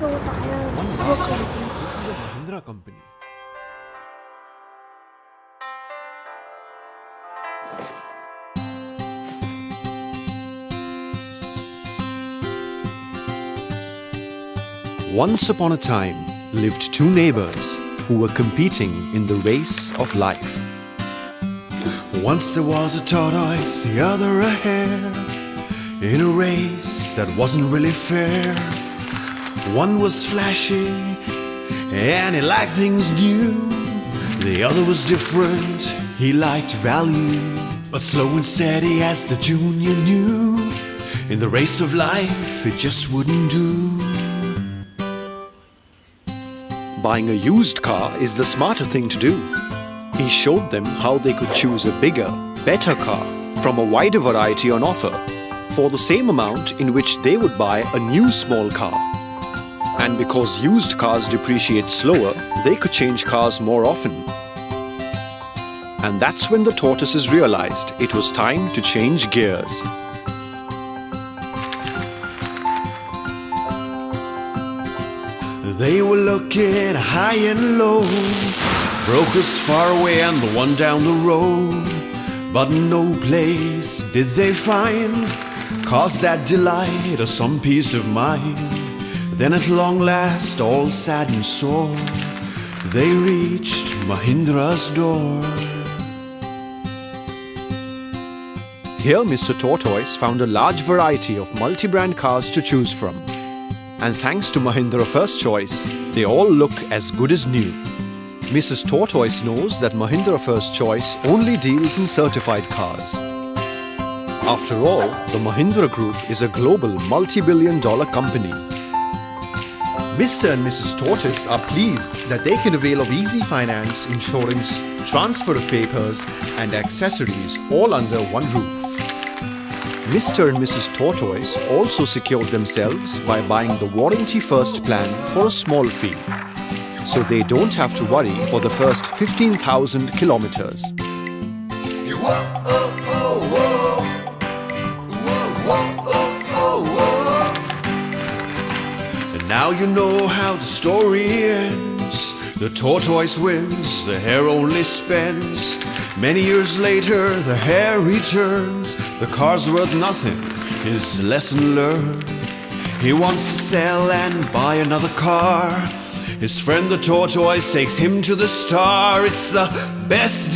so tired. One Yes, last sir. thing. This is a Mahindra company. Once upon a time lived two neighbors who were competing in the race of life. Once there was a tortoise, the other a hare, in a race that wasn't really fair. One was flashy and he liked things new. The other was different, he liked value. But slow and steady as the junior knew, in the race of life it just wouldn't do. Buying a used car is the smarter thing to do. He showed them how they could choose a bigger, better car from a wider variety on offer for the same amount in which they would buy a new small car. And because used cars depreciate slower, they could change cars more often. And that's when the tortoises realized it was time to change gears. They were looking high and low, brokers far away and the one down the road. But no place did they find cars that delight or some peace of mind. Then at long last, all sad and sore, they reached Mahindra's door. Here Mr. Tortoise found a large variety of multi-brand cars to choose from. And thanks to Mahindra First Choice, they all look as good as new. Mrs. Tortoise knows that Mahindra First Choice only deals in certified cars. After all, the Mahindra Group is a global multi-billion-dollar company. Mr. and Mrs. Tortoise are pleased that they can avail of easy finance, insurance, transfer of papers, and accessories all under one roof. Mr. and Mrs. Tortoise also secured themselves by buying the Warranty First plan for a small fee, so they don't have to worry for the first 15,000 kilometers. And now you know how the story ends. The tortoise wins, the hare only spends. Many years later, the hare returns. The car's worth nothing, his lesson learned. He wants to sell and buy another car. His friend the tortoise takes him to the star. It's the best